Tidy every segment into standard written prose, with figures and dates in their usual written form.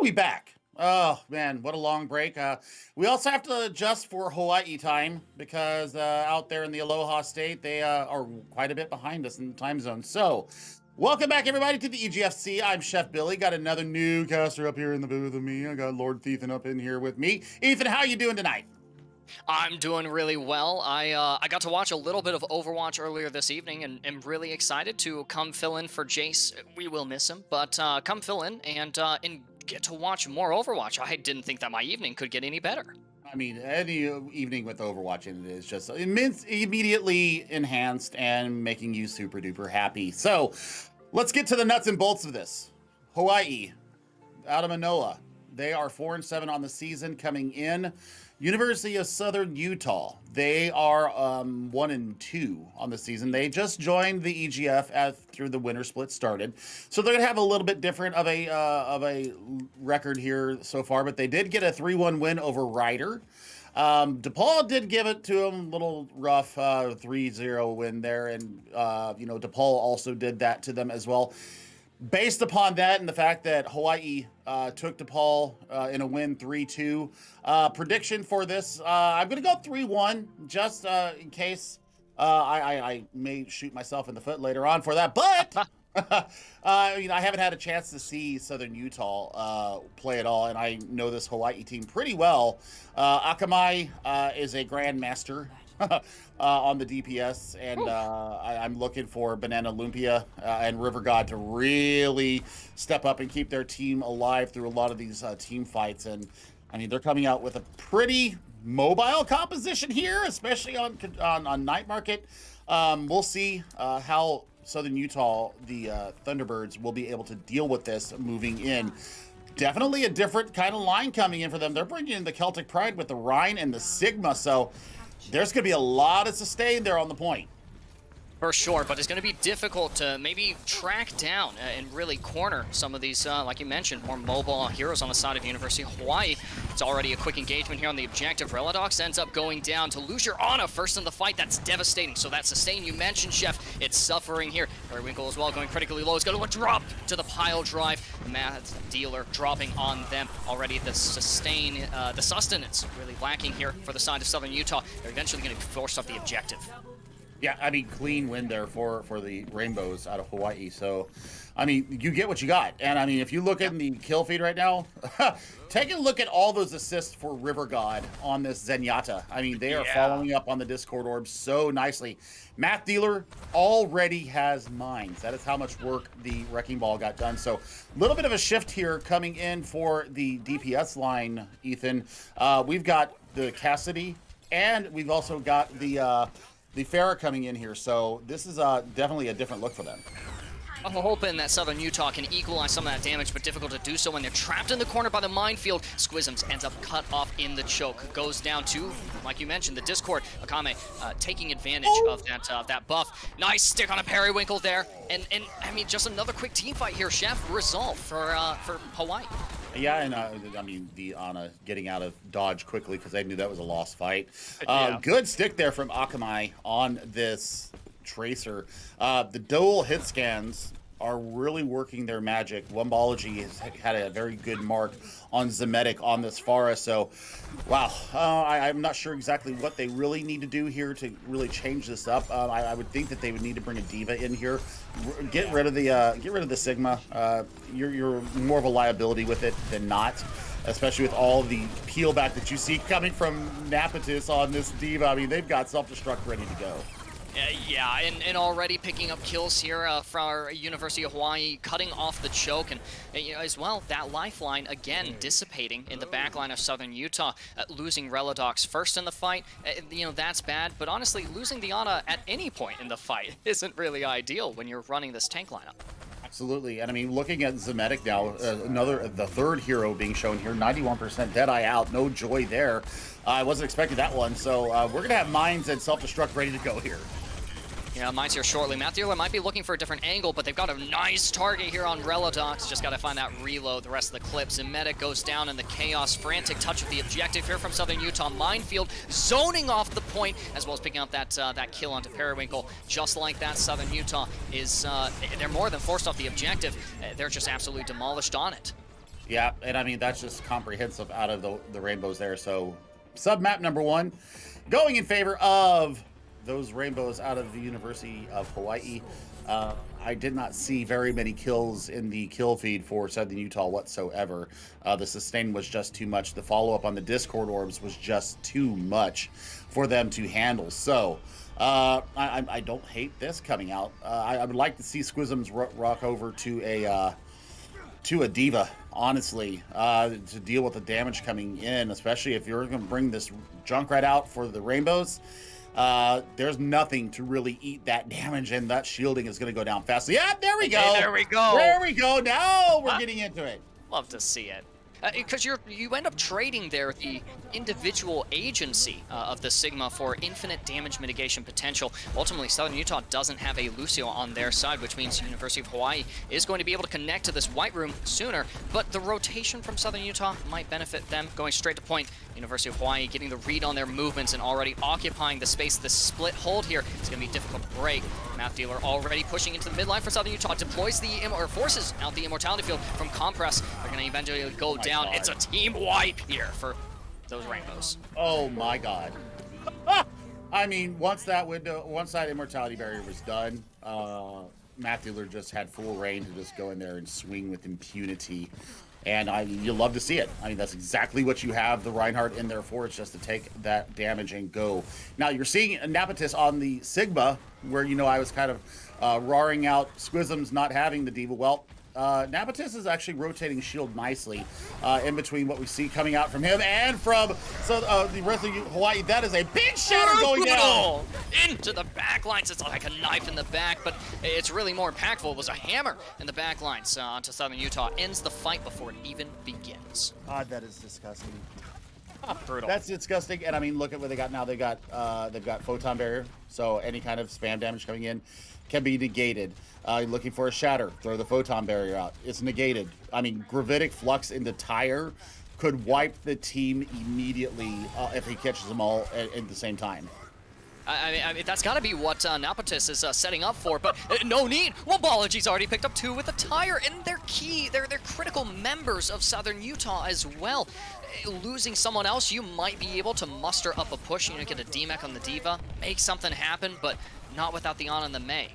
we back? Oh man, what a long break. We also have to adjust for Hawaii time because out there in the Aloha State, they are quite a bit behind us in the time zone. So, welcome back everybody to the EGFC. I'm Chef Billy. Got another new caster up here in the booth with me. I got Lord Ethan up in here with me. Ethan, how you doing tonight? I'm doing really well. I got to watch a little bit of Overwatch earlier this evening and am really excited to come fill in for Jace. We will miss him, but come fill in and get to watch more Overwatch. I didn't think that my evening could get any better. I mean, any evening with Overwatch in it is just immediately enhanced and making you super duper happy. So let's get to the nuts and bolts of this. Hawaii, out of Manoa. They are 4-7 on the season coming in. University of Southern Utah, they are 1-2 on the season. They just joined the EGF after the winter split started, so they're gonna have a little bit different of a record here so far. But they did get a 3-1 win over Ryder. DePaul did give it to them a little rough, 3-0 win there, and DePaul also did that to them as well. Based upon that and the fact that Hawaii took DePaul in a win 3-2, prediction for this, I'm going to go 3-1 just in case I may shoot myself in the foot later on for that. But I haven't had a chance to see Southern Utah play at all, and I know this Hawaii team pretty well. Akamai is a grandmaster on the DPS, and I'm looking for Banana Lumpia and River God to really step up and keep their team alive through a lot of these team fights. And I mean, they're coming out with a pretty mobile composition here, especially on Night Market. We'll see how Southern Utah, the Thunderbirds, will be able to deal with this moving in. Definitely a different kind of line coming in for them. They're bringing in the Celtic Pride with the Rhine and the Sigma, so there's going to be a lot of sustain there on the point. For sure, but it's going to be difficult to maybe track down and really corner some of these, like you mentioned, more mobile heroes on the side of University of Hawaii. It's already a quick engagement here on the objective. Reladox ends up going down to lose your Ana first in the fight. That's devastating. So that sustain you mentioned, Chef, it's suffering here. Periwinkle as well going critically low. It's going to drop to the pile drive. Math Dealer dropping on them. Already the sustain, the sustenance really lacking here for the side of Southern Utah. They're eventually going to be forced off the objective. Yeah, I mean, clean win there for the Rainbows out of Hawaii. So, I mean, you get what you got. And, I mean, if you look in the kill feed right now, take a look at all those assists for River God on this Zenyatta. I mean, they are following up on the Discord orb so nicely. Math Dealer already has mines. That is how much work the Wrecking Ball got done. So, a little bit of a shift here coming in for the DPS line, Ethan. We've got the Cassidy, and we've also got the Farah coming in here, so this is definitely a different look for them. I'm hoping that Southern Utah can equalize some of that damage, but difficult to do so when they're trapped in the corner by the minefield. Squisms ends up cut off in the choke. Goes down to, like you mentioned, the Discord. Akame taking advantage of that buff. Nice stick on a Periwinkle there. And I mean, just another quick team fight here, Chef. Resolve for Hawaii. Yeah, and I mean, the Ana getting out of dodge quickly because they knew that was a lost fight. Good stick there from Akamai on this Tracer. The dual hit scans are really working their magic. Lumbology has had a very good mark on Zemetic on this Pharah, so wow, I'm not sure exactly what they really need to do here to really change this up. I would think that they would need to bring a diva in here, get rid of the Sigma. You're more of a liability with it than not, especially with all the peel back that you see coming from Napatus on this diva. I mean, they've got self-destruct ready to go. Yeah, and already picking up kills here for our University of Hawaii, cutting off the choke, and as well, that lifeline again dissipating in the backline of Southern Utah, losing Reladox first in the fight. That's bad, but honestly, losing the Ana at any point in the fight isn't really ideal when you're running this tank lineup. Absolutely, and I mean, looking at Zemetic now, the third hero being shown here, 91% Deadeye out, no joy there. I wasn't expecting that one, so we're gonna have mines and self-destruct ready to go here. Yeah, mine's here shortly. Matt Dealer might be looking for a different angle, but they've got a nice target here on Reladox. Just got to find that reload, the rest of the clips. And Medic goes down in the chaos. Frantic touch of the objective here from Southern Utah. Minefield zoning off the point, as well as picking up that kill onto Periwinkle. Just like that, Southern Utah is, they're more than forced off the objective. They're just absolutely demolished on it. Yeah, and I mean, that's just comprehensive out of the rainbows there. So, sub map number 1, going in favor of those rainbows out of the University of Hawaii. I did not see very many kills in the kill feed for Southern Utah whatsoever. The sustain was just too much. The follow-up on the Discord orbs was just too much for them to handle. So, I don't hate this coming out. I would like to see Squisms rock over to a diva, honestly, to deal with the damage coming in, especially if you're going to bring this Junkrat out for the rainbows. There's nothing to really eat that damage, and that shielding is going to go down fast. So, yeah, there we go. There we go. There we go. Now we're getting into it. Love to see it. Because you end up trading there the individual agency of the Sigma for infinite damage mitigation potential. Ultimately, Southern Utah doesn't have a Lucio on their side, which means University of Hawaii is going to be able to connect to this white room sooner, but the rotation from Southern Utah might benefit them. Going straight to point, University of Hawaii getting the read on their movements and already occupying the space. The split hold here is going to be difficult to break. Math Dealer already pushing into the midline for Southern Utah, deploys or forces out the Immortality Field from Compress. They're going to eventually go down. God. It's a team wipe here for those rainbows. Oh my God. I mean, once that Immortality Barrier was done, Math Dealer just had full reign to just go in there and swing with impunity. And you love to see it. I mean, that's exactly what you have the Reinhardt in there for. It's just to take that damage and go. Now, you're seeing Napatis on the Sigma, where, I was kind of roaring out Squisms not having the diva. Well, Napatis is actually rotating shield nicely in between what we see coming out from him and from the rest of Hawaii. That is a big shatter going down into the back lines. It's like a knife in the back, but it's really more impactful. It was a hammer in the back lines onto Southern Utah. Ends the fight before it even begins. God, that is disgusting. Brutal. That's disgusting. And I mean, look at what they got now. They've got photon barrier, so any kind of spam damage coming in can be negated. Looking for a shatter, throw the photon barrier out. It's negated. I mean, gravitic flux into tire could wipe the team immediately if he catches them all at the same time. I mean, that's got to be what Napatis is setting up for, but no need. Wobology's already picked up 2 with a tire, and they're key. They're critical members of Southern Utah as well. Losing someone else, you might be able to muster up a push, get a DMAC on the Diva, make something happen, but not without the On and the May.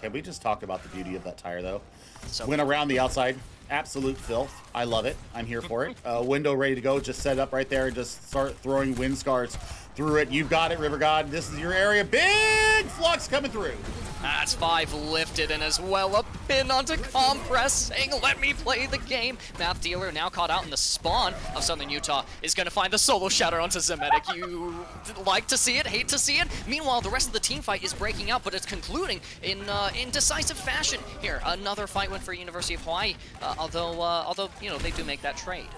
Can we just talk about the beauty of that tire, though? So went around the outside. Absolute filth. I love it. I'm here for it. Window ready to go. Just set up right there and just start throwing wind scars through it. You've got it, River God. This is your area. Big flux coming through. That's 5 lifted, and as well a pin onto Compress, saying, let me play the game. Math Dealer, now caught out in the spawn of Southern Utah, is going to find the solo shatter onto Zemetic. You like to see it, hate to see it. Meanwhile, the rest of the team fight is breaking out, but it's concluding in decisive fashion here. Another fight win for University of Hawaii, although they do make that trade.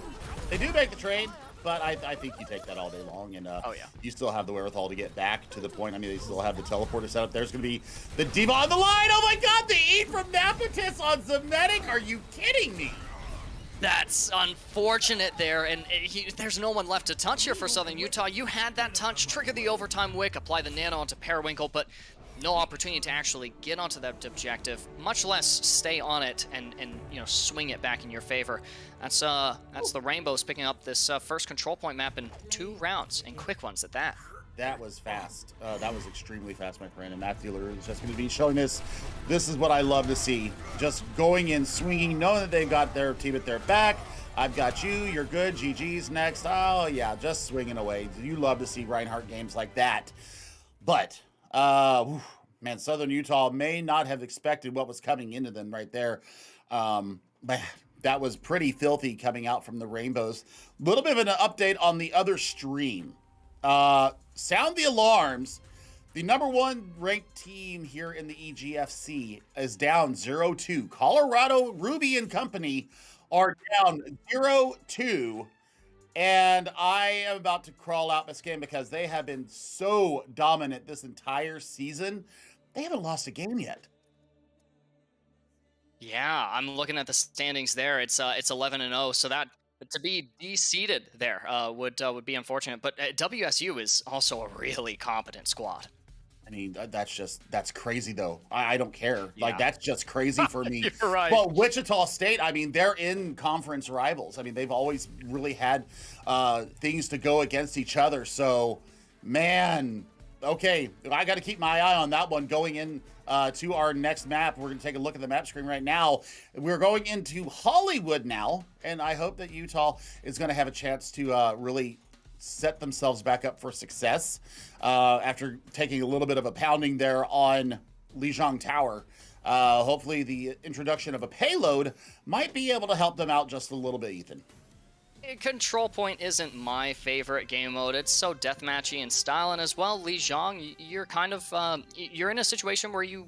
They do make the trade. But I think you take that all day long, and oh, yeah. You still have the wherewithal to get back to the point. I mean, they still have the teleporter set up. There's going to be the Diva on the line. Oh, my God, the eat from Napatis on Zemetic. Are you kidding me? That's unfortunate there, and there's no one left to touch here for Southern Utah. You had that touch, trigger the overtime wick, apply the nano onto Periwinkle, but no opportunity to actually get onto that objective, much less stay on it and swing it back in your favor. That's the Rainbows picking up this first control point map in 2 rounds, and quick ones at that. That was fast. That was extremely fast, my friend. And Math Dealer is just going to be showing this. This is what I love to see. Just going in, swinging, knowing that they've got their team at their back. I've got you. You're good. GG's next. Oh, yeah, just swinging away. You love to see Reinhardt games like that. But, man, Southern Utah may not have expected what was coming into them right there. But that was pretty filthy coming out from the Rainbows. A little bit of an update on the other stream. Sound the alarms. The #1 ranked team here in the EGFC is down 0-2. Colorado Ruby and company are down 0-2. And I am about to crawl out this game because they have been so dominant this entire season. They haven't lost a game yet. Yeah, I'm looking at the standings there. It's 11-0, so that to be de-seeded there would be unfortunate. But WSU is also a really competent squad. I mean, that's crazy though. I don't care. Yeah. Like, that's just crazy for me. You're right. But Wichita State, I mean, they're in conference rivals. I mean, they've always really had things to go against each other. So, man, okay, I got to keep my eye on that one going in to our next map. We're going to take a look at the map screen right now. We're going into Hollywood now, and I hope that Utah is going to have a chance to really set themselves back up for success after taking a little bit of a pounding there on Lijiang Tower. Hopefully the introduction of a payload might be able to help them out just a little bit, Ethan. Control Point isn't my favorite game mode. It's so deathmatchy in style, and as well, Lijiang, you're kind of you're in a situation where you,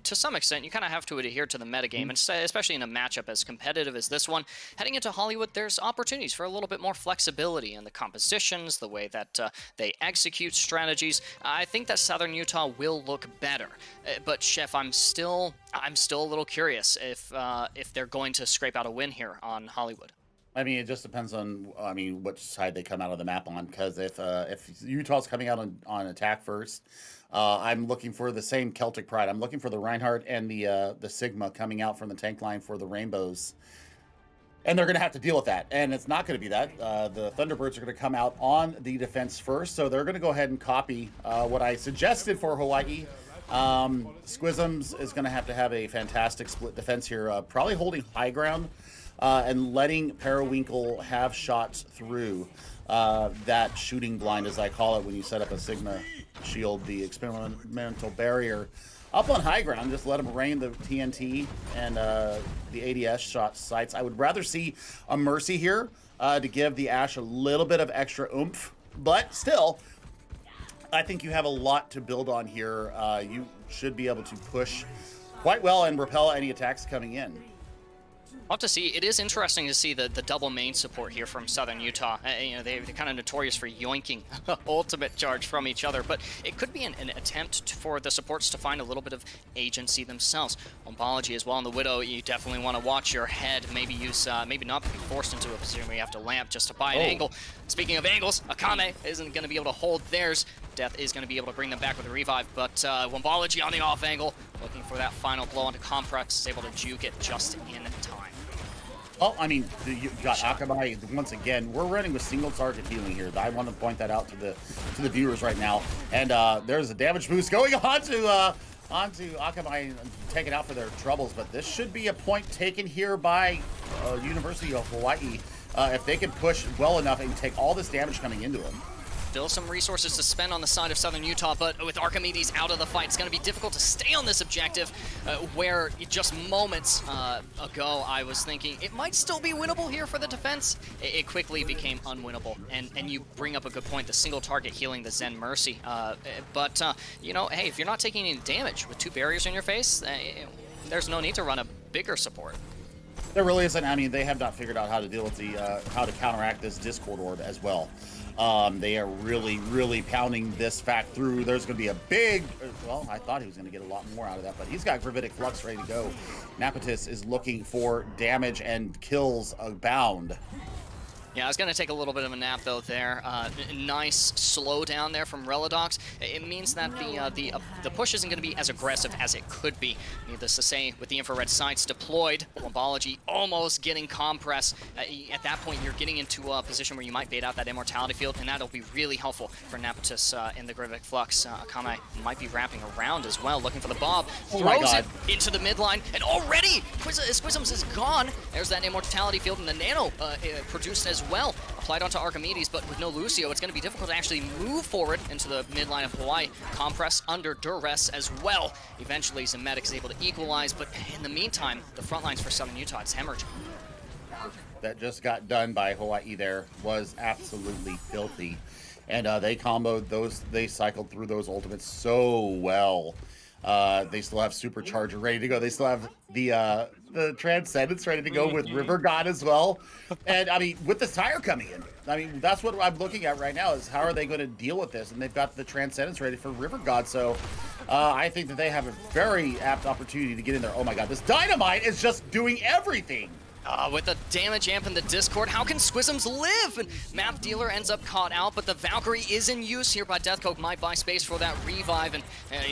to some extent, you kind of have to adhere to the metagame, and especially in a matchup as competitive as this one. Heading into Hollywood, there's opportunities for a little bit more flexibility in the compositions, the way that they execute strategies. I think that Southern Utah will look better, but Chef, I'm still a little curious if they're going to scrape out a win here on Hollywood. I mean, it just depends on, I mean, which side they come out of the map on. Because if Utah's coming out on attack first, I'm looking for the same Celtic Pride. I'm looking for the Reinhardt and the Sigma coming out from the tank line for the Rainbows. And they're going to have to deal with that. And it's not going to be that. The Thunderbirds are going to come out on the defense first. So they're going to go ahead and copy what I suggested for Hawaii. Squisms is going to have a fantastic split defense here. Probably holding high ground. And letting Periwinkle have shots through that shooting blind, as I call it, when you set up a Sigma shield, the experimental barrier, up on high ground. Just let them rain the TNT and the ADS shot sites. I would rather see a Mercy here to give the Ashe a little bit of extra oomph, but still, I think you have a lot to build on here. You should be able to push quite well and repel any attacks coming in. We'll have to see. It is interesting to see the double main support here from Southern Utah. You know, they're kind of notorious for yoinking ultimate charge from each other, but it could be an attempt for the supports to find a little bit of agency themselves. Ombology as well on the Widow, you definitely want to watch your head. Maybe use, maybe not be forced into a position where you have to lamp just to buy an angle. Speaking of angles, Akame isn't going to be able to hold theirs. Death is going to be able to bring them back with a revive, but Wombology on the off angle, looking for that final blow onto Comprex, is able to juke it just in time. Well, I mean, you got Akamai once again. We're running with single target healing here. I want to point that out to the viewers right now. And there's a damage boost going onto Akamai, taken out for their troubles. But this should be a point taken here by University of Hawaii if they can push well enough and take all this damage coming into them. Still some resources to spend on the side of Southern Utah, but with Archimedes out of the fight, it's going to be difficult to stay on this objective, where just moments ago I was thinking it might still be winnable here for the defense. It quickly became unwinnable, and you bring up a good point, the single target healing the Zen Mercy. But you know, hey, if you're not taking any damage with two barriers in your face, there's no need to run a bigger support. There really isn't. I mean, they have not figured out how to deal with the how to counteract this Discord Orb as well. They are really pounding this fact through. There's going to be a big, well, I thought he was going to get a lot more out of that, but he's got Gravitic Flux ready to go. Napatis is looking for damage and kills abound. Yeah, I was going to take a little bit of a nap, though, there. Nice slowdown there from Relidox. It means that the push isn't going to be as aggressive as it could be. Needless to say, with the infrared sights deployed, Wombology almost getting compress. At that point, you're getting into a position where you might bait out that immortality field, and that'll be really helpful for Napatis in the Gravitic Flux. Akame might be wrapping around as well, looking for the Bob. Throws it into the midline, and already Squisms is gone. There's that immortality field, and the Nano produced as well, applied onto Archimedes, but with no Lucio, it's going to be difficult to actually move forward into the midline of Hawaii. Compress under duress as well. Eventually, Zemetic is able to equalize, but in the meantime, the front lines for Southern Utah, it's hemorrhaging. That just got done by Hawaii there was absolutely filthy. And they comboed those, they cycled through those ultimates so well. They still have Supercharger ready to go. They still have the Transcendence ready to go with River God as well. And I mean, with the tire coming in, I mean, that's what I'm looking at right now is how are they going to deal with this? And they've got the Transcendence ready for River God. So I think that they have a very apt opportunity to get in there. Oh my God, this Dynamite is just doing everything. With the damage amp in the Discord, how can Squisms live? And Map Dealer ends up caught out, but the Valkyrie is in use here by Deathcoke. Might buy space for that revive. And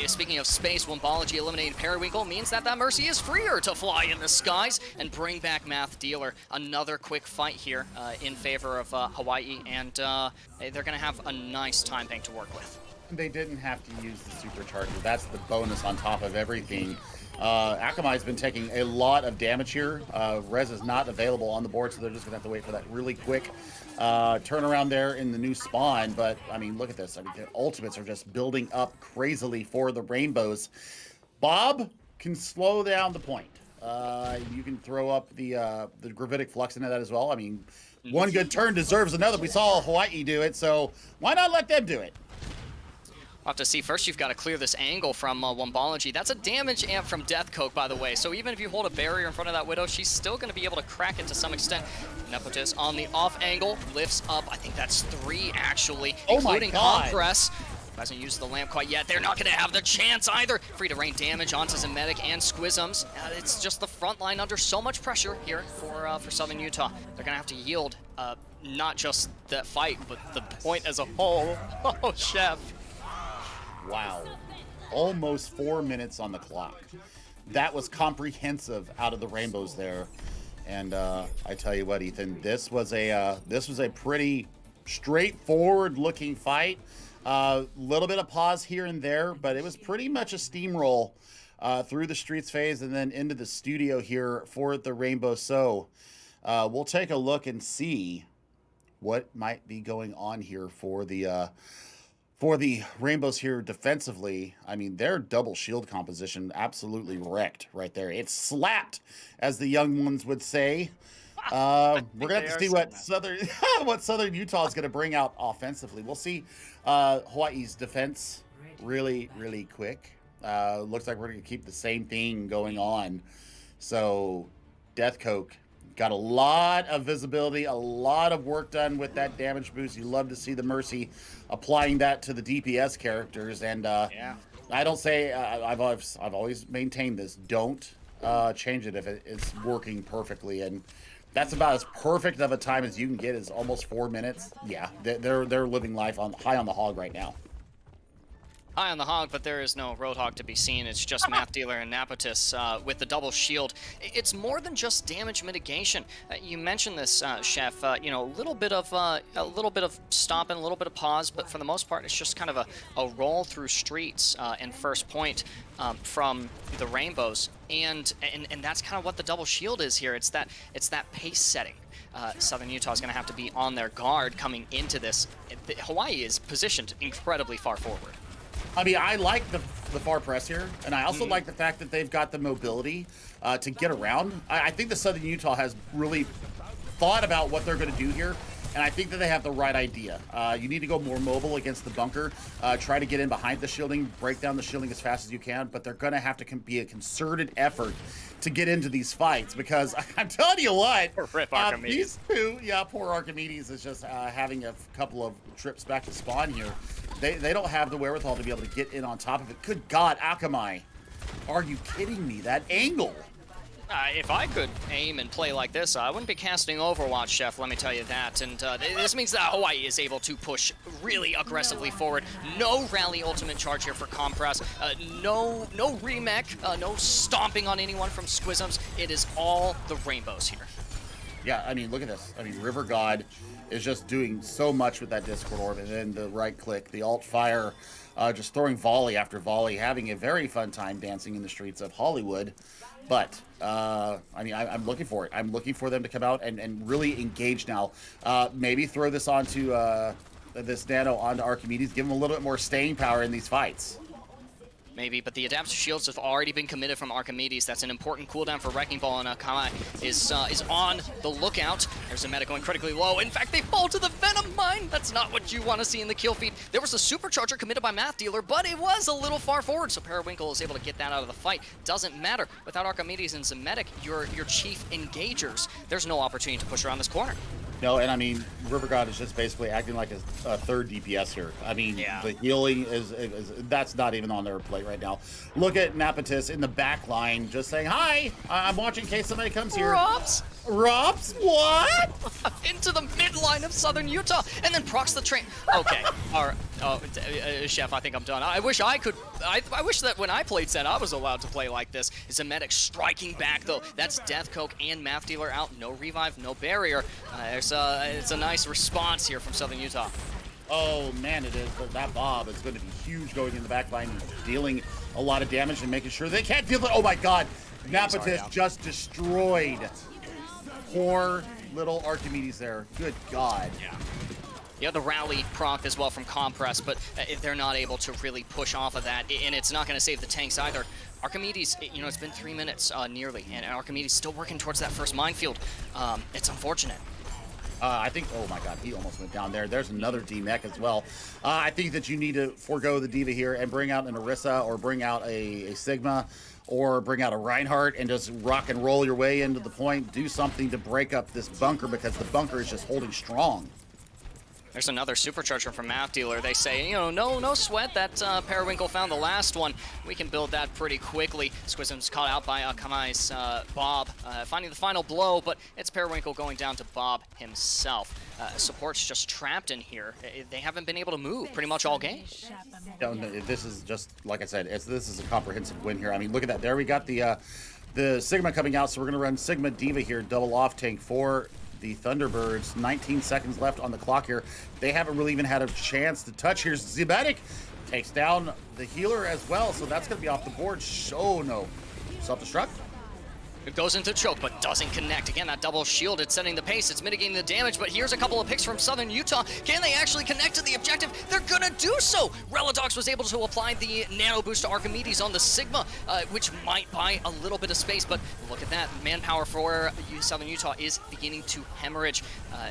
speaking of space, Wombology eliminating Periwinkle means that Mercy is freer to fly in the skies and bring back Math Dealer. Another quick fight here in favor of Hawaii, and they're going to have a nice time bank to work with. They didn't have to use the supercharger. That's the bonus on top of everything. Akamai's been taking a lot of damage here. Res is not available on the board, so they're just going to have to wait for that really quick turnaround there in the new spawn. But, I mean, look at this. I mean, the ultimates are just building up crazily for the Rainbows. Bob can slow down the point. You can throw up the gravitic flux into that as well. I mean, one good turn deserves another. We saw Hawaii do it, so why not let them do it? We'll have to see. First, you've got to clear this angle from Wombology. That's a damage amp from Deathcoke, by the way. So even if you hold a barrier in front of that Widow, she's still going to be able to crack it to some extent. Nepotis on the off angle, lifts up. I think that's 3, actually, including Compress. Hasn't used the lamp quite yet. They're not going to have the chance either. Free to rain damage onto Zemetic and Squisms. It's just the front line under so much pressure here for Southern Utah. They're going to have to yield not just that fight, but the point as a whole. Oh, Chef. Wow. Almost 4 minutes on the clock. That was comprehensive out of the Rainbows there. And I tell you what, Ethan, this was a pretty straightforward looking fight. Little bit of pause here and there, but it was pretty much a steamroll through the streets phase and then into the studio here for the Rainbow. So we'll take a look and see what might be going on here for the Rainbows here defensively. I mean, their double shield composition absolutely wrecked right there. It slapped, as the young ones would say. We're gonna have to see what Southern Utah is gonna bring out offensively. We'll see Hawaii's defense really quick. Looks like we're gonna keep the same thing going on. So Deathcoke got a lot of visibility, a lot of work done with that damage boost. You love to see the Mercy applying that to the DPS characters, and yeah. I don't say I've always maintained this. Don't change it if it's working perfectly, and that's about as perfect of a time as you can get. Is almost 4 minutes. Yeah, they're living life on high on the hog right now. High on the hog, but there is no Roadhog to be seen. It's just Map Dealer and Nepotis with the double shield. It's more than just damage mitigation. You mentioned this, Chef. You know, a little bit of stopping, a little bit of pause, but for the most part, it's just kind of a roll through streets and first point from the Rainbows, and that's kind of what the double shield is here. It's that pace setting. Southern Utah is going to have to be on their guard coming into this. Hawaii is positioned incredibly far forward. I mean, I like the far press here, and I also like the fact that they've got the mobility to get around. I think the Southern Utah has really thought about what they're going to do here, and I think that they have the right idea. You need to go more mobile against the bunker, try to get in behind the shielding, break down the shielding as fast as you can, but they're going to have to be a concerted effort to get into these fights, because I'm telling you what, these two, poor Archimedes is just having a couple of trips back to spawn here. They don't have the wherewithal to be able to get in on top of it. Good God, Akamai. Are you kidding me? That angle. If I could aim and play like this, I wouldn't be casting Overwatch, Chef, let me tell you that. And this means that Hawaii is able to push really aggressively forward. No rally ultimate charge here for Compress. No remech, no stomping on anyone from Squisms. It is all the Rainbows here. Yeah, I mean, look at this. I mean, River God is just doing so much with that Discord orb, and then the right click, the alt fire, just throwing volley after volley, having a very fun time dancing in the streets of Hollywood. But, I mean, I'm looking for it. I'm looking for them to come out and really engage now. Maybe throw this onto, this Nano onto Archimedes, give him a little bit more staying power in these fights. Maybe, but the adaptive shields have already been committed from Archimedes. That's an important cooldown for Wrecking Ball, and Akamai is on the lookout. There's a meta going critically low. In fact, they fall to the Venom Mine. That's not what you want to see in the kill feed. There was a supercharger committed by Math Dealer, but it was a little far forward, so Periwinkle is able to get that out of the fight. Doesn't matter. Without Archimedes and Zemetic, your chief engagers, there's no opportunity to push around this corner. No, and I mean, River God is just basically acting like a third DPS here. I mean, Yeah. the healing is that's not even on their plate right now. Look at Napatis in the back line just saying, hi, I'm watching in case somebody comes here. Robs? Robs? What? Into the midline of Southern Utah, and then procs the train. Okay, all right. Oh, Chef, I think I'm done. I wish I could. I wish that when I played Sen, I was allowed to play like this. Zemetic striking back though. That's Death Coke and Math Dealer out. No revive, no barrier. It's a nice response here from Southern Utah. Oh man, it is. But that Bob is going to be huge going in the back line, dealing a lot of damage and making sure they can't deal it. Oh my God, Napatis just destroyed poor little Archimedes there. Good God. Yeah. Yeah, the rally proc as well from Compress, but they're not able to really push off of that, and it's not going to save the tanks either. Archimedes, you know, it's been 3 minutes nearly, and Archimedes still working towards that first minefield. It's unfortunate. I think, oh my God, he almost went down there. There's another D-Mech as well. I think that you need to forego the Diva here and bring out an Orisa or bring out a Sigma or bring out a Reinhardt and just rock and roll your way into the point. Do something to break up this bunker because the bunker is just holding strong. There's another supercharger from Math Dealer. They say, you know, no sweat. That Periwinkle found the last one. We can build that pretty quickly. Squism's caught out by Kamai's Bob, finding the final blow, but it's Periwinkle going down to Bob himself. Support's just trapped in here. They haven't been able to move pretty much all game. No, this is just, like I said, this is a comprehensive win here. I mean, look at that. There we got the Sigma coming out, so we're going to run Sigma Diva here, double off tank for the Thunderbirds. 19 seconds left on the clock here. They haven't really even had a chance to touch. Here's Zemetic. Takes down the healer as well, so that's going to be off the board. Oh, no. Self-destruct? It goes into choke, but doesn't connect. Again, that double shield, it's setting the pace, it's mitigating the damage, but here's a couple of picks from Southern Utah. Can they actually connect to the objective? They're gonna do so! Reladox was able to apply the nano boost to Archimedes on the Sigma, which might buy a little bit of space, but look at that. Manpower for Southern Utah is beginning to hemorrhage.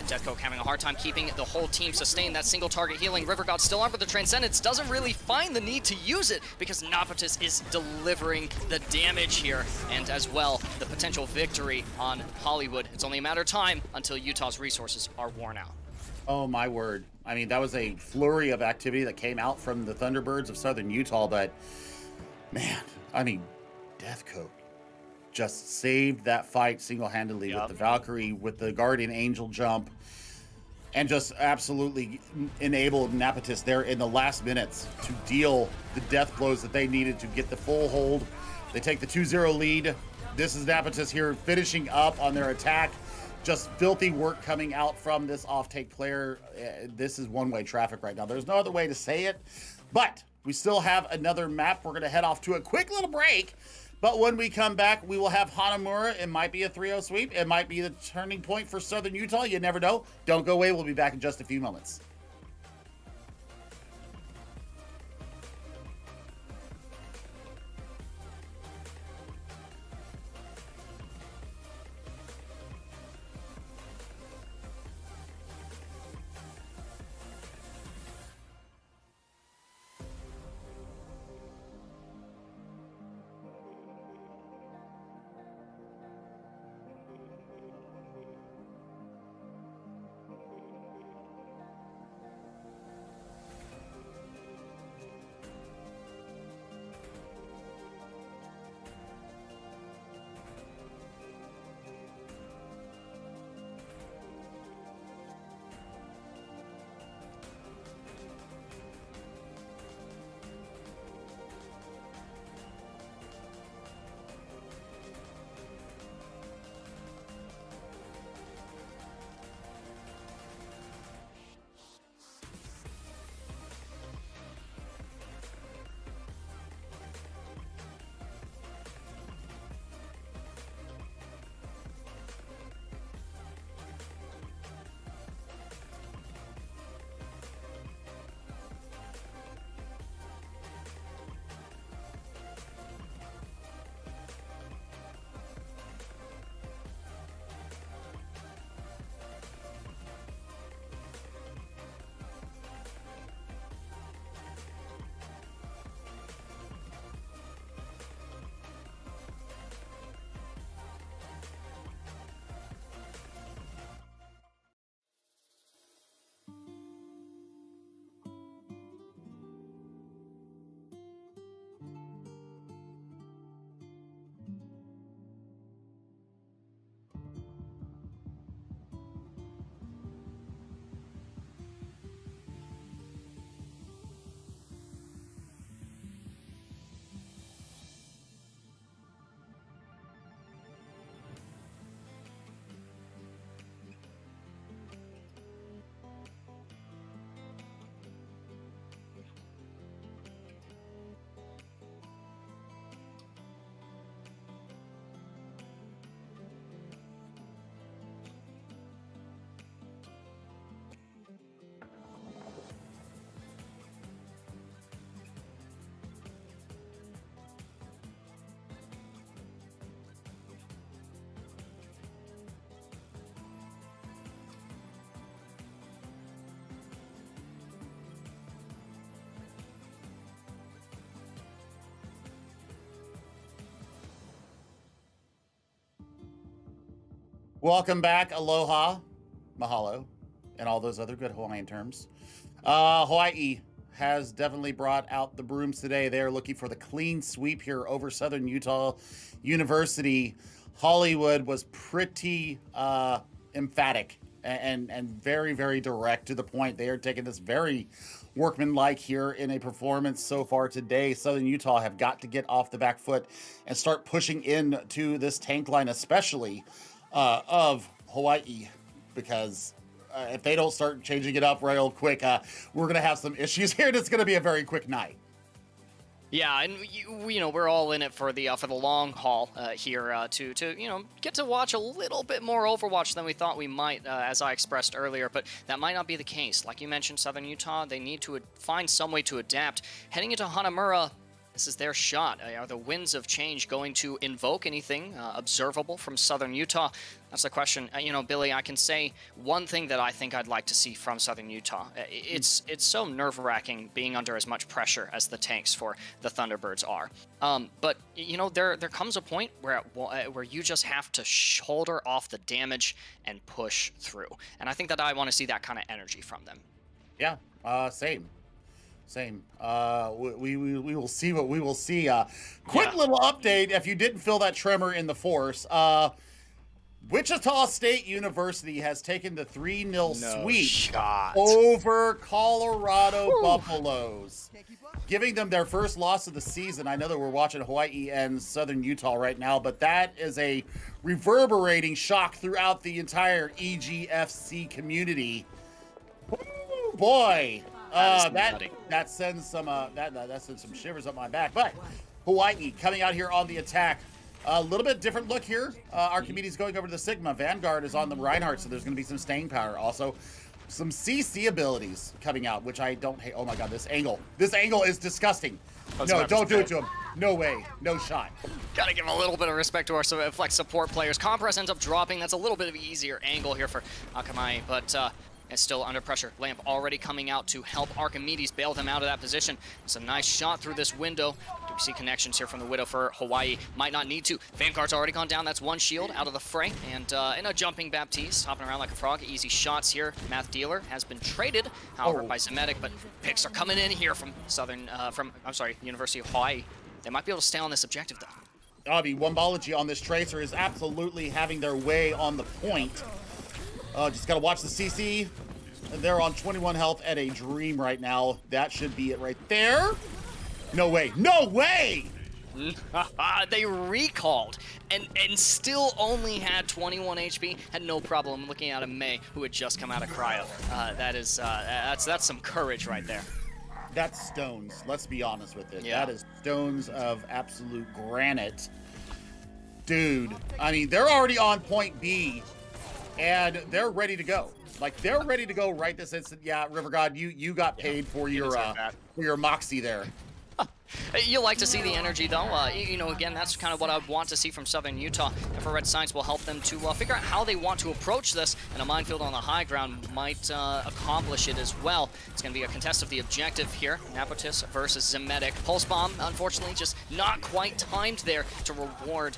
Deathcoke having a hard time keeping the whole team sustained. That single target healing. River God still on, but the Transcendence doesn't really find the need to use it because Napatis is delivering the damage here, and as well, the potential victory on Hollywood. It's only a matter of time until Utah's resources are worn out. Oh, my word. I mean, that was a flurry of activity that came out from the Thunderbirds of Southern Utah, but man, I mean, Deathcoke just saved that fight single-handedly with the Valkyrie, with the Guardian Angel jump, and just absolutely enabled Napatis there in the last minutes to deal the death blows that they needed to get the full hold. They take the 2-0 lead. This is Napatis here finishing up on their attack. Just filthy work coming out from this off-take player. This is one-way traffic right now. There's no other way to say it, but we still have another map. We're going to head off to a quick little break. But when we come back, we will have Hanamura. It might be a 3-0 sweep. It might be the turning point for Southern Utah. You never know. Don't go away. We'll be back in just a few moments. Welcome back, aloha, mahalo, and all those other good Hawaiian terms. Hawaii has definitely brought out the brooms today. They're looking for the clean sweep here over Southern Utah University. Hollywood was pretty emphatic and very, very direct to the point. They are taking this very workmanlike here in a performance so far today. Southern Utah have got to get off the back foot and start pushing into this tank line, especially of Hawaii, because if they don't start changing it up real quick, we're going to have some issues here, and it's going to be a very quick night. Yeah, and you know, we're all in it for the long haul here to you know, get to watch a little bit more Overwatch than we thought we might, as I expressed earlier. But that might not be the case. Like you mentioned, Southern Utah, they need to find some way to adapt. Heading into Hanamura, this is their shot. Are the winds of change going to invoke anything observable from Southern Utah? That's the question. You know, Billy, I can say one thing that I think I'd like to see from Southern Utah. It's so nerve-wracking being under as much pressure as the tanks for the Thunderbirds are. But, you know, there comes a point where you just have to shoulder off the damage and push through. And I think that I want to see that kind of energy from them. Yeah, same. Same. We will see what we will see. Quick little update. If you didn't feel that tremor in the force, Wichita State University has taken the 3-0 sweep over Colorado Buffaloes, giving them their first loss of the season. I know that we're watching Hawaii and Southern Utah right now, but that is a reverberating shock throughout the entire EGFC community. Ooh, boy. That sends some that sends some shivers up my back. But Hawaii coming out here on the attack. A little bit different look here. Archimedes going over to the Sigma. Vanguard is on the Reinhardt, so there's going to be some staying power. Also, some CC abilities coming out, which I don't hate. Oh my god, this angle. This angle is disgusting. No, don't do it to him. No way. No shot. Gotta give a little bit of respect to our flex support players. Compress ends up dropping. That's a little bit of an easier angle here for Akamai, but is still under pressure. Lamp already coming out to help Archimedes bail them out of that position. It's a nice shot through this window. Do we see connections here from the Widow for Hawaii? Might not need to. Vanguard's already gone down. That's one shield out of the fray. And in a jumping Baptiste, hopping around like a frog. Easy shots here. Math Dealer has been traded, however, by Zemetic, but picks are coming in here from University of Hawaii. They might be able to stay on this objective, though. I mean, Wombology on this Tracer is absolutely having their way on the point. Just got to watch the CC. They're on 21 health at a dream right now. That should be it right there. No way. No way! They recalled and still only had 21 HP. Had no problem looking at a Mei who had just come out of cryo. That's some courage right there. That's stones. Let's be honest with it. Yeah. That is stones of absolute granite. Dude, I mean, they're already on point B. And they're ready to go. Like, they're ready to go right this instant. Yeah, River God, you got paid for your moxie there. You like to see the energy, though. You know, again, that's kind of what I want to see from Southern Utah. Infrared Science will help them to figure out how they want to approach this, and a minefield on the high ground might accomplish it as well. It's going to be a contest of the objective here. Napotis versus Zemetic. Pulse Bomb, unfortunately, just not quite timed there to reward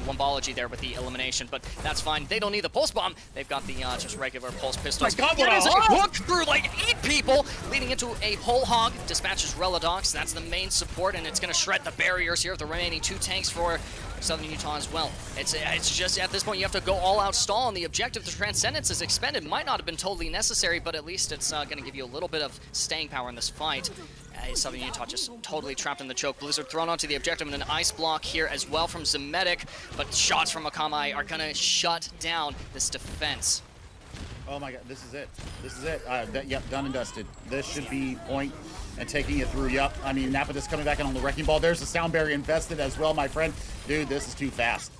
Wombology there with the elimination, but that's fine. They don't need the Pulse Bomb. They've got the just regular Pulse Pistols. My God, that is a hook through like 8 people, leading into a whole hog. Dispatches Reladox. That's the main support, and it's going to shred the barriers here with the remaining 2 tanks for Southern Utah as well. It's just at this point you have to go all out stall on the objective. The Transcendence is expended. Might not have been totally necessary, but at least it's going to give you a little bit of staying power in this fight. Southern Utah just totally trapped in the choke. Blizzard thrown onto the objective and an ice block here as well from Zemetic, but shots from Akamai are going to shut down this defense. Oh my god, this is it. This is it. Yep, done and dusted. This should be point and taking it through. Yep. I mean, Napotis coming back in on the Wrecking Ball. There's the sound barrier invested as well, my friend. Dude, this is too fast.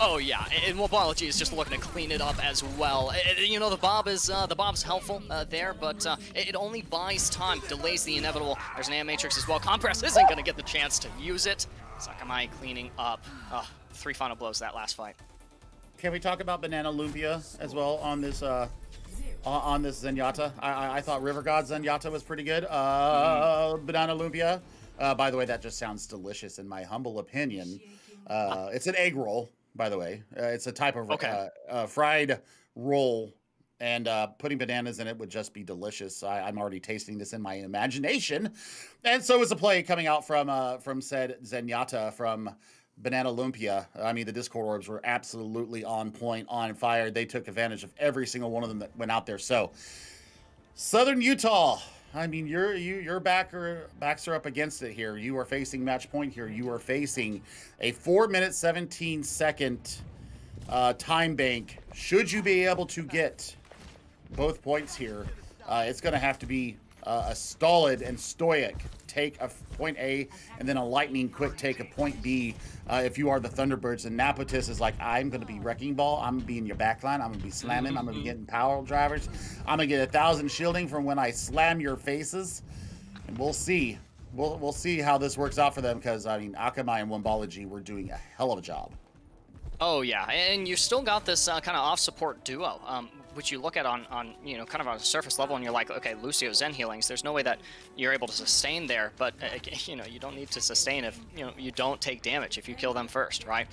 Oh yeah, and Wombology is just looking to clean it up as well. You know, the Bob's helpful there, but it only buys time, delays the inevitable. There's an AM Matrix as well. Compress isn't going to get the chance to use it. Sakamai cleaning up. 3 final blows that last fight. Can we talk about Banana Lumpia as well on this Zenyatta? I thought River God Zenyatta was pretty good. Banana Lumpia. By the way, that just sounds delicious in my humble opinion. It's an egg roll. by the way. It's a type of Okay. fried roll, and putting bananas in it would just be delicious. I'm already tasting this in my imagination. And so is a play coming out from said Zenyatta from Banana Lumpia. I mean, the Discord orbs were absolutely on point, on fire. They took advantage of every single one of them that went out there. So, Southern Utah. I mean, your backs are up against it here. You are facing match point here. You are facing a 4-minute 17-second time bank. Should you be able to get both points here, it's going to have to be a stolid and stoic take of point A and then a lightning quick take of point B. If you are the Thunderbirds, and Napotis is like, I'm going to be wrecking ball. I'm going to be in your backline. I'm going to be slamming. I'm going to be getting power drivers. I'm going to get 1,000 shielding from when I slam your faces. And we'll see. We'll see how this works out for them, because, I mean, Akamai and Wombology were doing a hell of a job. Oh yeah, and you still got this kind of off-support duo, which you look at on you know, kind of on a surface level, and you're like, okay, Lucio Zen healings. There's no way that you're able to sustain there, but you know, you don't need to sustain if you don't take damage if you kill them first, right?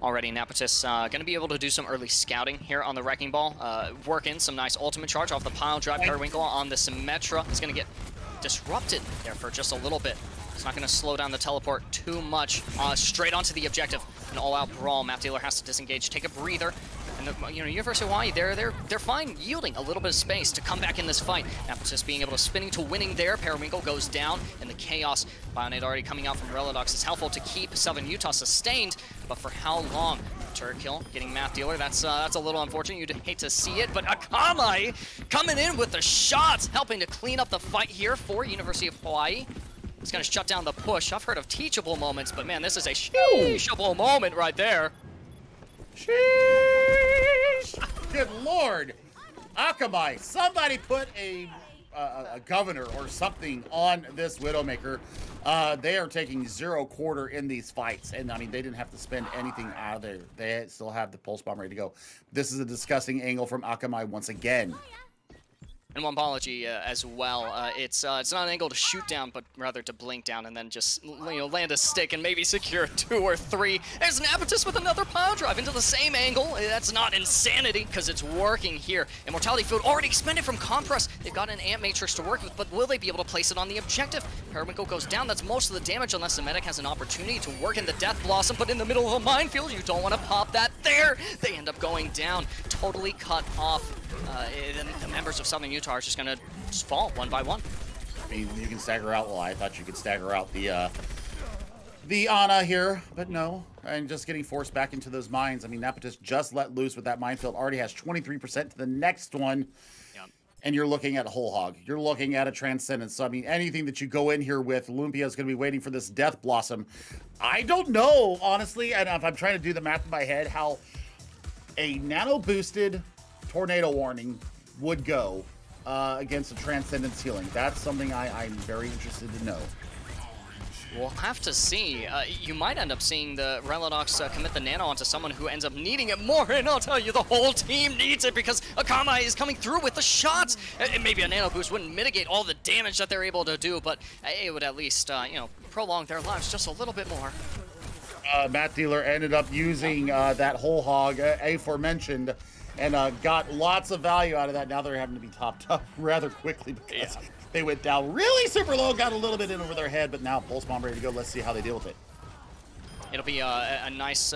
Already, Napotis going to be able to do some early scouting here on the Wrecking Ball, work in some nice ultimate charge off the pile drive. Periwinkle on the Symmetra is going to get disrupted there for just a little bit. It's not going to slow down the teleport too much. Straight onto the objective. An all-out brawl. Map Dealer has to disengage, take a breather. And the, University of Hawaii, they're fine yielding a little bit of space to come back in this fight. Napotis being able to spinning to winning there. Periwinkle goes down in the chaos. Bionade already coming out from Relodox is helpful to keep Southern Utah sustained, but for how long? Turret kill, getting Map Dealer. That's a little unfortunate. You'd hate to see it, but Akamai coming in with the shots, helping to clean up the fight here for University of Hawaii. It's going to shut down the push. I've heard of teachable moments, but man, this is a teachable moment right there. Sheesh! Good lord! Akamai, somebody put a governor or something on this Widowmaker. They are taking 0 quarter in these fights, and I mean, they didn't have to spend anything out of there. They still have the pulse bomb ready to go. This is a disgusting angle from Akamai once again. And Wombology as well. It's not an angle to shoot down, but rather to blink down and then just land a stick and maybe secure 2 or 3. There's Napotis with another pile drive into the same angle. That's not insanity, because it's working here. Immortality Field already expended from Compress. They've got an Ant Matrix to work with, but will they be able to place it on the objective? Periwinkle goes down. That's most of the damage, unless the medic has an opportunity to work in the Death Blossom, but in the middle of a minefield, you don't want to pop that there. They end up going down, totally cut off. The members of Southern Utah are just going to fall one by one. I mean, you can stagger out. Well, I thought you could stagger out the Ana here, but no. And just getting forced back into those mines. I mean, Napotis just let loose with that minefield. Already has 23% to the next one. Yep. And you're looking at a whole hog. You're looking at a Transcendence. So, I mean, anything that you go in here with, Lumpia is going to be waiting for this Death Blossom. I don't know, honestly, and if I'm trying to do the math in my head, how a nano-boosted Tornado Warning would go against a Transcendence healing. That's something I'm very interested to know. We'll have to see. You might end up seeing the Relodox commit the nano onto someone who ends up needing it more, and I'll tell you, the whole team needs it because Akamai is coming through with the shots. And maybe a nano boost wouldn't mitigate all the damage that they're able to do, but it would at least, prolong their lives just a little bit more. Map Dealer ended up using that whole hog, aforementioned, and got lots of value out of that. Now they're having to be topped up rather quickly because they went down really super low, got a little bit in over their head, but now Pulse Bomb ready to go. Let's see how they deal with it. It'll be a nice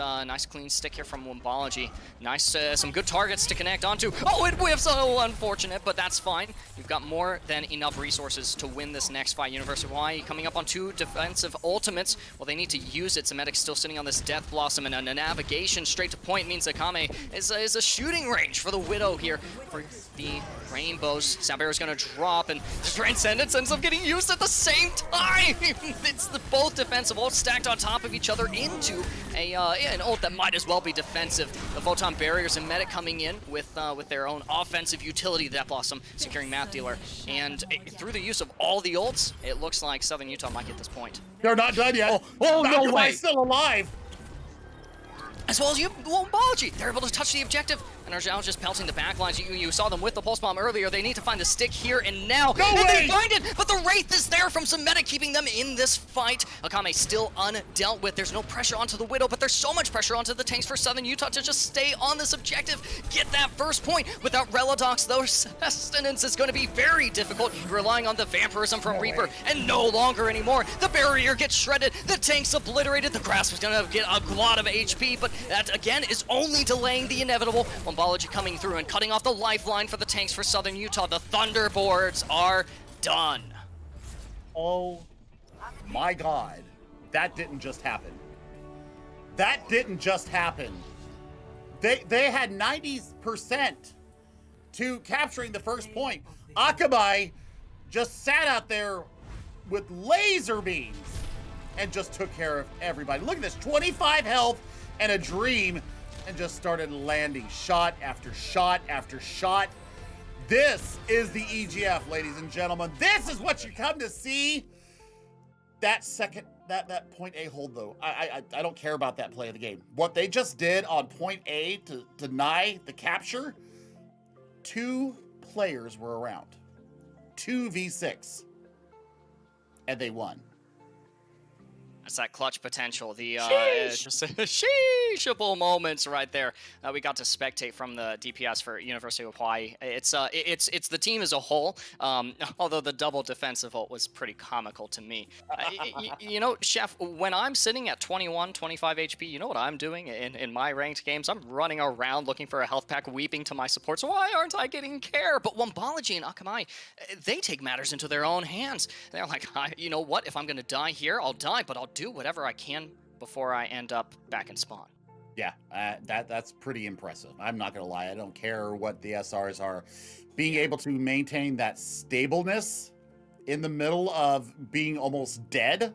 clean stick here from Wombology. Nice, some good targets to connect onto. Oh, it whiffs! Oh, unfortunate, but that's fine. You've got more than enough resources to win this next fight. University of Hawaii coming up on 2 defensive ultimates. Well, they need to use it. Zemedic's still sitting on this Death Blossom, and a navigation straight to point means Akame is a shooting range for the Widow here. For the Rainbows, Sabera's gonna drop, and Transcendence ends up getting used at the same time! It's both defensive ults stacked on top of each other into an ult that might as well be defensive. The Photon Barriers and Medic coming in with their own offensive utility, that Blossom securing Map Dealer. And through the use of all the ults, it looks like Southern Utah might get this point. They're not done yet. Oh no way! Still alive. As well as Wombology, they're able to touch the objective. and are now just pelting the backlines. You saw them with the Pulse Bomb earlier. They need to find the stick here and now. No and way! they find it, but the Wraith is there from some meta, keeping them in this fight. Akame still undealt with. There's no pressure onto the Widow, but there's so much pressure onto the tanks for Southern Utah to just stay on this objective, get that first point. Without Relidox, though, sustenance is going to be very difficult. You're relying on the vampirism from Reaper, and no longer anymore. The barrier gets shredded, the tank's obliterated, the Grasp is going to get a lot of HP, but that, again, is only delaying the inevitable. Wombology coming through and cutting off the lifeline for the tanks for Southern Utah. The Thunderboards are done. Oh my God, that didn't just happen. That didn't just happen. They had 90% to capturing the first point. Akamai just sat out there with laser beams and just took care of everybody. Look at this, 25 health and a dream, and just started landing shot after shot after shot. This is the EGF, ladies and gentlemen. This is what you come to see. That second, that point A hold though, I don't care about that play of the game. What they just did on point A to deny the capture, 2 players were around, 2v6, and they won. That's that clutch potential, the just sheeshable moments right there that we got to spectate from the DPS for University of Hawaii. It's the team as a whole, although the double defensive ult was pretty comical to me. You know, Chef, when I'm sitting at 21, 25 HP, you know what I'm doing in my ranked games? I'm running around looking for a health pack, weeping to my supports. Why aren't I getting care? But Wombology and Akamai, they take matters into their own hands. They're like, you know what? If I'm going to die here, I'll die, but I'll do whatever I can before I end up back in spawn. Yeah, that's pretty impressive. I'm not gonna lie, I don't care what the SRs are. Being able to maintain that stableness in the middle of being almost dead.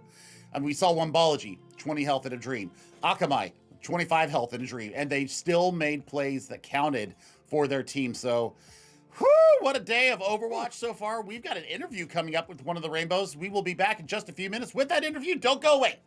I mean, we saw Wombology, 20 health in a dream. Akamai, 25 health in a dream. And they still made plays that counted for their team. So, whew, what a day of Overwatch so far. We've got an interview coming up with one of the Rainbows. We will be back in just a few minutes with that interview. Don't go away.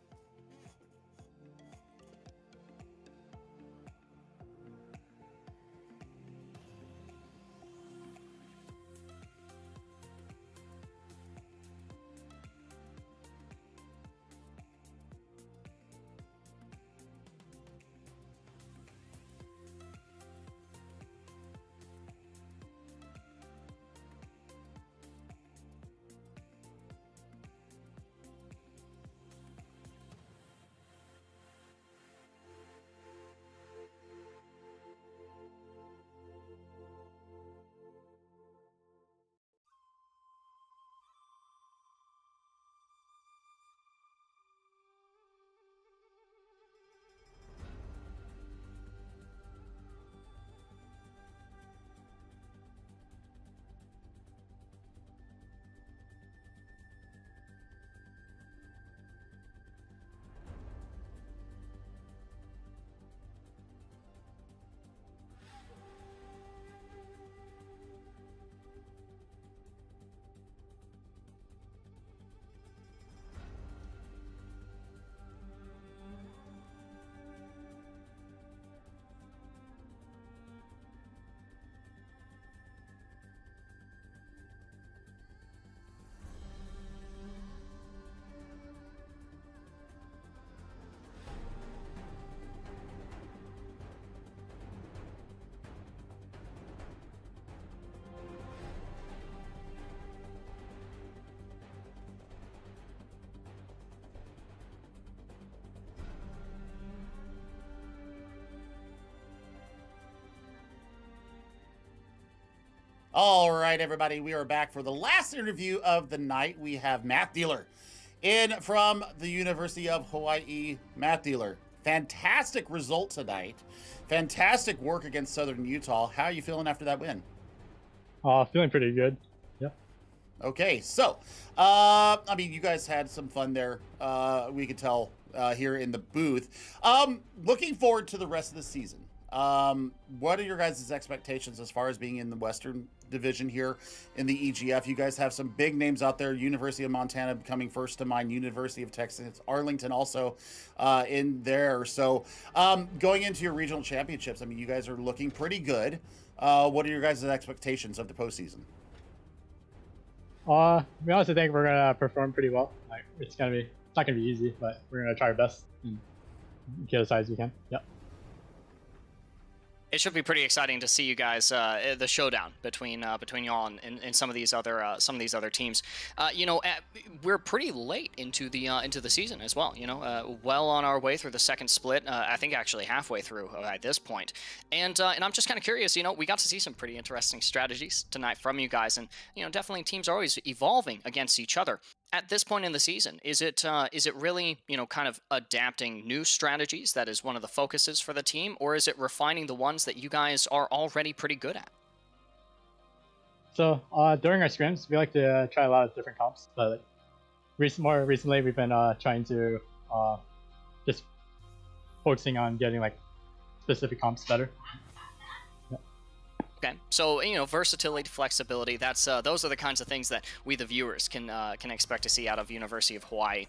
All right, everybody, we are back for the last interview of the night. We have Math Dealer in from the University of Hawaii. Math Dealer, fantastic result tonight. Fantastic work against Southern Utah. How are you feeling after that win? Feeling pretty good. Yeah. Okay, so, I mean, you guys had some fun there. We could tell here in the booth. Looking forward to the rest of the season. What are your guys' expectations as far as being in the Western Division here in the EGF? You guys have some big names out there. University of Montana coming first to mind. University of Texas, Arlington also in there. So going into your regional championships, I mean, you guys are looking pretty good. What are your guys' expectations of the postseason? To be honest, I think we're gonna perform pretty well. Like, it's not gonna be easy, but we're gonna try our best and get as high as we can. Yep. It should be pretty exciting to see you guys, the showdown between y'all and some of these other teams. We're pretty late into the season as well. Well on our way through the second split. I think actually halfway through at this point. And I'm just kind of curious. We got to see some pretty interesting strategies tonight from you guys, and definitely teams are always evolving against each other. At this point in the season, is it really, kind of adapting new strategies that is one of the focuses for the team, or is it refining the ones that you guys are already pretty good at? So during our scrims, we like to try a lot of different comps, but more recently we've been trying to just focusing on getting like specific comps better. Okay, so versatility, flexibility. That's those are the kinds of things that we, the viewers, can expect to see out of University of Hawaii.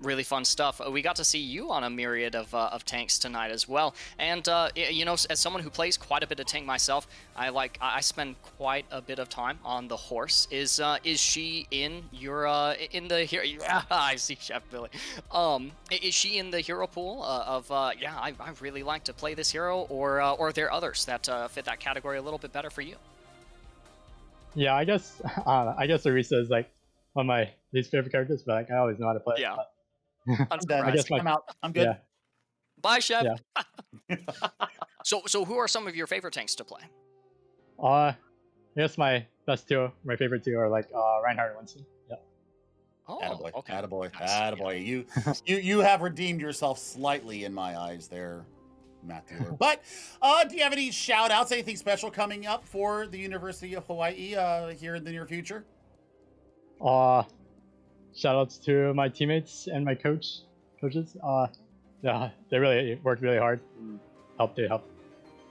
Really fun stuff. We got to see you on a myriad of tanks tonight as well. And as someone who plays quite a bit of tank myself, I spend quite a bit of time on the horse. Is she in your in the hero? Yeah, I see Chef Billy. Is she in the hero pool I really like to play this hero, or are there others that fit that category a little bit better for you? Yeah, I guess Arisa is like one of my least favorite characters, but like, I always know how to play. Yeah. I'm done. I'm out. I'm good. Yeah. Bye, Chef. Yeah. So who are some of your favorite tanks to play? I guess my favorite two are like Reinhardt and Winston. Yeah. Oh, attaboy. okay. Attaboy. Nice. Attaboy. You have redeemed yourself slightly in my eyes there, Matt Dealer. But do you have any shout outs, anything special coming up for the University of Hawaii here in the near future? Shout outs to my teammates and my coaches. Yeah, they really worked really hard and helped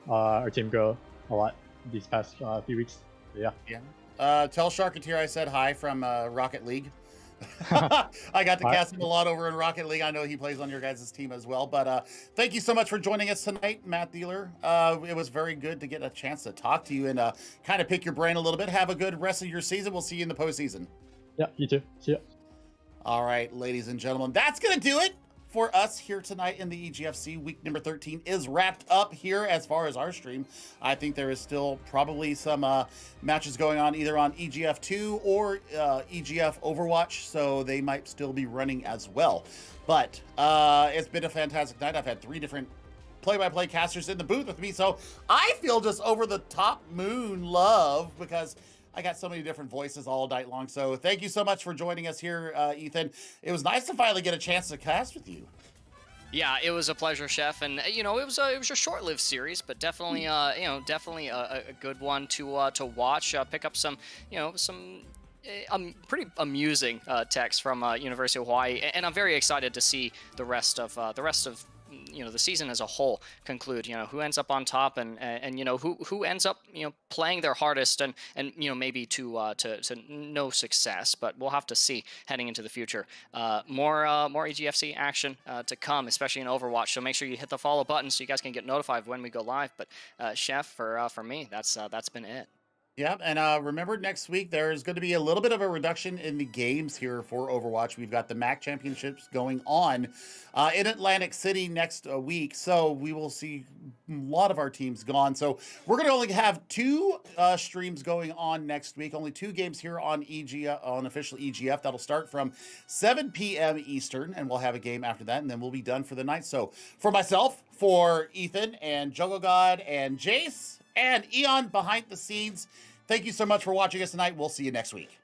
our team grow a lot these past few weeks. So, yeah. Yeah. Tell Sharketeer I said hi from Rocket League. I got to cast him a lot over in Rocket League. I know he plays on your guys' team as well. But thank you so much for joining us tonight, Matt Dealer. It was very good to get a chance to talk to you and kind of pick your brain a little bit. Have a good rest of your season. We'll see you in the postseason. Yeah, you too. See ya. All right, ladies and gentlemen, that's going to do it for us here tonight in the EGFC. Week number 13 is wrapped up here as far as our stream. I think there is still probably some matches going on either on EGF2 or EGF Overwatch, so they might still be running as well. But it's been a fantastic night. I've had 3 different play-by-play casters in the booth with me, so I feel just over the top moon love because I got so many different voices all night long. So thank you so much for joining us here, Ethan. It was nice to finally get a chance to cast with you. Yeah, it was a pleasure, Chef, and it was a short-lived series, but definitely definitely a good one to watch. Pick up some pretty amusing text from University of Hawaii, and I'm very excited to see the rest of the season as a whole conclude. Who ends up on top, and who ends up playing their hardest, and maybe to no success, but we'll have to see heading into the future. More EGFC action to come, especially in Overwatch. So make sure you hit the follow button so you guys can get notified when we go live. But Chef, for me, that's been it. Yeah, and remember next week there's going to be a little bit of a reduction in the games here for Overwatch. We've got the MAC Championships going on in Atlantic City next week, so we will see a lot of our teams gone. So we're going to only have 2 streams going on next week, only 2 games here on official EGF. That'll start from 7 p.m. Eastern, and we'll have a game after that, and then we'll be done for the night. So for myself, for Ethan, and Jungle God, and Jace, and Eon behind the scenes, thank you so much for watching us tonight. We'll see you next week.